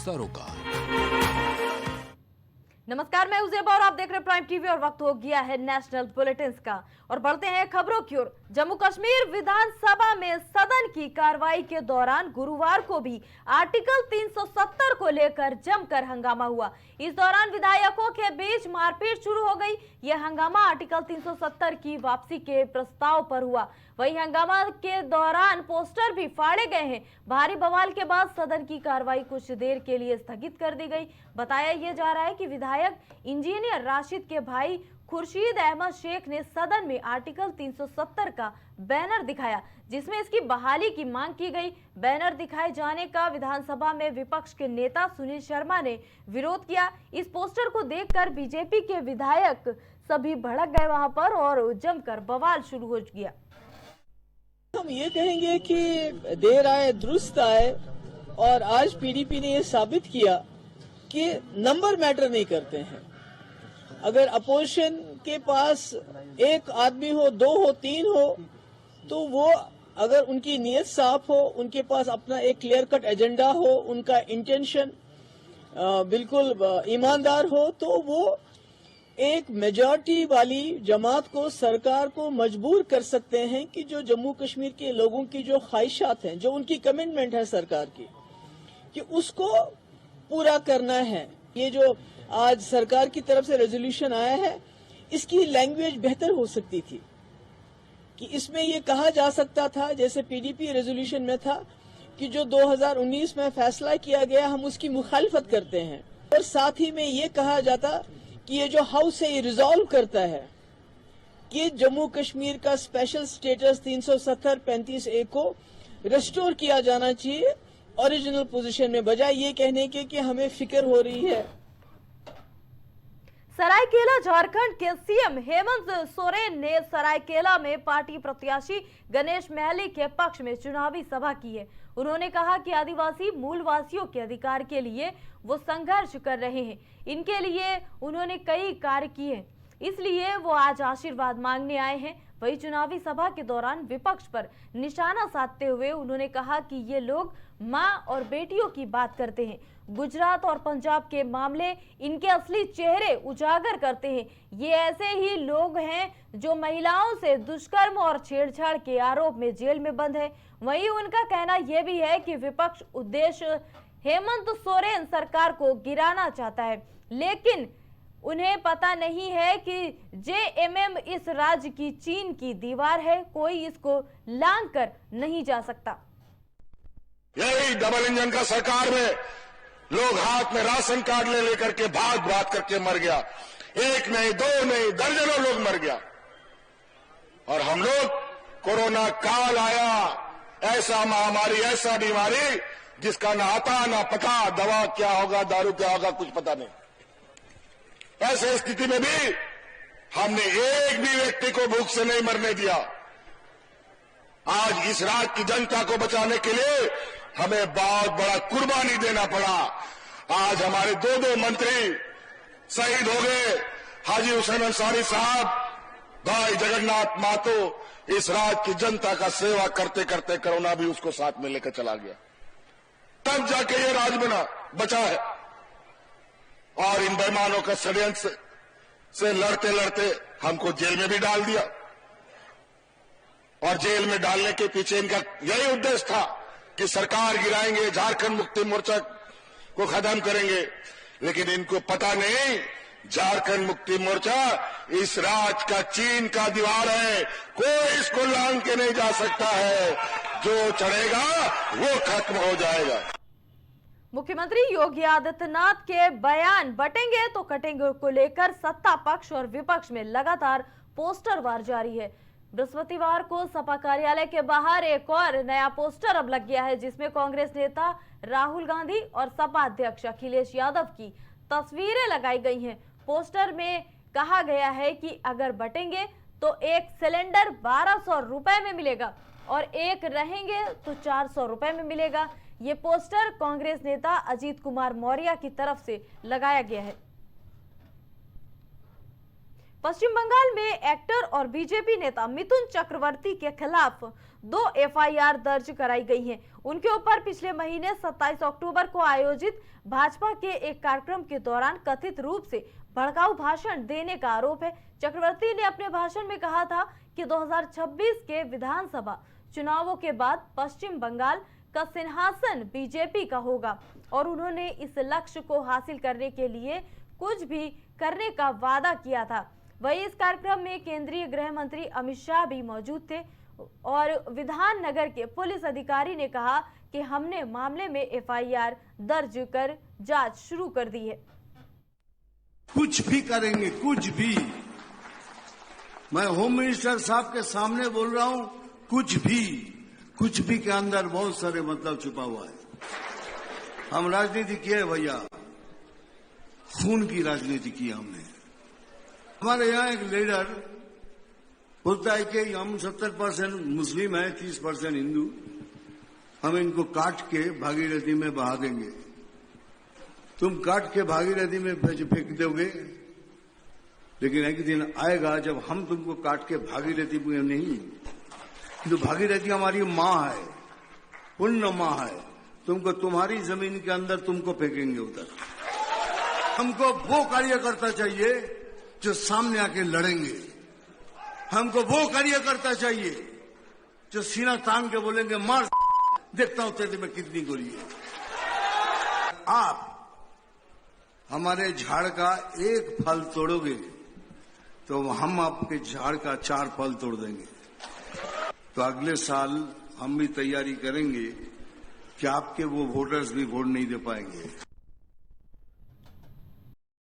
सरोकार। नमस्कार, मैं उजेब और आप देख रहे हैं प्राइम टीवी और वक्त हो गया है नेशनल बुलेटिन्स का। और बढ़ते हैं खबरों की ओर। जम्मू कश्मीर विधानसभा में सदन की कार्रवाई के दौरान गुरुवार को भी आर्टिकल 370 को लेकर जमकर हंगामा हुआ। इस दौरान विधायकों के बीच मारपीट शुरू हो गई। यह हंगामा आर्टिकल 370 की वापसी के प्रस्ताव पर हुआ। वहीं हंगामा के दौरान पोस्टर भी फाड़े गए हैं। भारी बवाल के बाद सदन की कार्रवाई कुछ देर के लिए स्थगित कर दी गई। बताया यह जा रहा है कि विधायक इंजीनियर राशिद के भाई खुर्शीद अहमद शेख ने सदन में आर्टिकल 370 का बैनर दिखाया, जिसमें इसकी बहाली की मांग की गई। बैनर दिखाए जाने का विधानसभा में विपक्ष के नेता सुनील शर्मा ने विरोध किया। इस पोस्टर को देखकर बीजेपी के विधायक सभी भड़क गए वहां पर और जमकर बवाल शुरू हो गया। हम ये कहेंगे कि देर आए दुरुस्त आए, और आज पीडीपी ने ये साबित किया कि नंबर मैटर नहीं करते हैं। अगर अपोजिशन के पास एक आदमी हो, दो हो, तीन हो, तो वो अगर उनकी नीयत साफ हो, उनके पास अपना एक क्लियर कट एजेंडा हो, उनका इंटेंशन बिल्कुल ईमानदार हो, तो वो एक मेजॉरिटी वाली जमात को, सरकार को मजबूर कर सकते हैं कि जो जम्मू कश्मीर के लोगों की जो ख्वाहिशात हैं, जो उनकी कमिटमेंट है सरकार की, कि उसको पूरा करना है। ये जो आज सरकार की तरफ से रेजोल्यूशन आया है, इसकी लैंग्वेज बेहतर हो सकती थी कि इसमें ये कहा जा सकता था, जैसे पीडीपी रेजोल्यूशन में था, कि जो 2019 में फैसला किया गया हम उसकी मुखालिफत करते हैं, और साथ ही में ये कहा जाता कि ये जो हाउस है ये रिजॉल्व करता है कि जम्मू कश्मीर का स्पेशल स्टेटस 370-35A को रेस्टोर किया जाना चाहिए ओरिजिनल पोजीशन में, बजाय ये कहने के कि हमें फिक्र हो रही है। सरायकेला झारखंड के सीएम हेमंत सोरेन ने सरायकेला में पार्टी प्रत्याशी गणेश महली के पक्ष में चुनावी सभा की है। उन्होंने कहा कि आदिवासी मूलवासियों के अधिकार के लिए वो संघर्ष कर रहे हैं। इनके लिए उन्होंने कई कार्य किए, इसलिए वो आज आशीर्वाद मांगने आए हैं। वही चुनावी सभा के दौरान विपक्ष पर निशाना साधते हुए उन्होंने कहा कि ये लोग मां और बेटियों की बात करते हैं। गुजरात और पंजाब के मामले इनके असली चेहरे उजागर करते हैं। ये ऐसे ही लोग हैं जो महिलाओं से दुष्कर्म और छेड़छाड़ के आरोप में जेल में बंद है। वहीं उनका कहना यह भी है कि विपक्ष उद्देश्य हेमंत सोरेन सरकार को गिराना चाहता है, लेकिन उन्हें पता नहीं है कि जेएमएम इस राज्य की चीन की दीवार है, कोई इसको लांघ कर नहीं जा सकता। यही डबल इंजन का सरकार में लोग हाथ में राशन कार्ड ले लेकर के भाग भाग करके मर गया। एक नहीं, दो नहीं, दर्जनों लोग मर गया। और हम लोग कोरोना काल आया, ऐसा महामारी, ऐसा बीमारी जिसका ना आता ना पता, दवा क्या होगा, दारू क्या होगा, कुछ पता नहीं। ऐसे स्थिति में भी हमने एक भी व्यक्ति को भूख से नहीं मरने दिया। आज इस राज्य की जनता को बचाने के लिए हमें बहुत बड़ा कुर्बानी देना पड़ा। आज हमारे दो मंत्री शहीद हो गए। हाजी हुसैन अंसारी साहब, भाई जगन्नाथ मातो, इस राज्य की जनता का सेवा करते करते कोरोना भी उसको साथ में लेकर चला गया। तब जाके ये राज बचा है। और इन बेईमानों का षड्यंत्र से लड़ते लड़ते हमको जेल में भी डाल दिया। और जेल में डालने के पीछे इनका यही उद्देश्य था कि सरकार गिराएंगे, झारखंड मुक्ति मोर्चा को खत्म करेंगे। लेकिन इनको पता नहीं, झारखंड मुक्ति मोर्चा इस राज्य का चीन का दीवार है, कोई इसको लांघ के नहीं जा सकता है। जो चढ़ेगा वो खत्म हो जाएगा। मुख्यमंत्री योगी आदित्यनाथ के बयान बटेंगे तो कटेंगे को लेकर सत्ता पक्ष और विपक्ष में लगातार पोस्टर वार जारी है। बृहस्पतिवार को सपा कार्यालय के बाहर एक और नया पोस्टर अब लग गया है, जिसमें कांग्रेस नेता राहुल गांधी और सपा अध्यक्ष अखिलेश यादव की तस्वीरें लगाई गई हैं। पोस्टर में कहा गया है कि अगर बटेंगे तो एक सिलेंडर 1200 रुपए में मिलेगा और एक रहेंगे तो 400 रुपए में मिलेगा। ये पोस्टर कांग्रेस नेता अजीत कुमार मौर्य की तरफ से लगाया गया है। पश्चिम बंगाल में एक्टर और बीजेपी नेता मिथुन चक्रवर्ती के खिलाफ 2 एफआईआर दर्ज कराई गई हैं। उनके ऊपर पिछले महीने 27 अक्टूबर को आयोजित भाजपा के एक कार्यक्रम के दौरान कथित रूप से भड़काऊ भाषण देने का आरोप है। चक्रवर्ती ने अपने भाषण में कहा था कि 2026 के विधानसभा चुनावों के बाद पश्चिम बंगाल का सिंहासन बीजेपी का होगा और उन्होंने इस लक्ष्य को हासिल करने के लिए कुछ भी करने का वादा किया था। वहीं इस कार्यक्रम में केंद्रीय गृह मंत्री अमित शाह भी मौजूद थे और विधान नगर के पुलिस अधिकारी ने कहा कि हमने मामले में एफआईआर दर्ज कर जांच शुरू कर दी है। कुछ भी करेंगे, कुछ भी। मैं होम मिनिस्टर साहब के सामने बोल रहा हूं, कुछ भी के अंदर बहुत सारे मतलब छुपा हुआ है। हम राजनीति किए भैया, खून की राजनीति की हमने। हमारे यहाँ एक लीडर बोलता है कि हम 70% मुस्लिम हैं, 30% हिंदू, हम इनको काट के भागीरथी में बहा देंगे। तुम काट के भागीरथी में फेंक दोगे, लेकिन एक दिन आएगा जब हम तुमको काट के भागीरथी में नहीं, तो भागीरथी हमारी माँ है, पुण्य माँ है, तुमको तुम्हारी जमीन के अंदर तुमको फेंकेंगे उधर। हमको वो कार्यकर्ता चाहिए जो सामने आके लड़ेंगे। हमको वो कार्यकर्ता चाहिए जो सीना तान के बोलेंगे मार, देखता हूं तेरे में कितनी गोली है। आप हमारे झाड़ का एक फल तोड़ोगे तो हम आपके झाड़ का 4 फल तोड़ देंगे। तो अगले साल हम भी तैयारी करेंगे कि आपके वो वोटर्स भी वोट नहीं दे पाएंगे।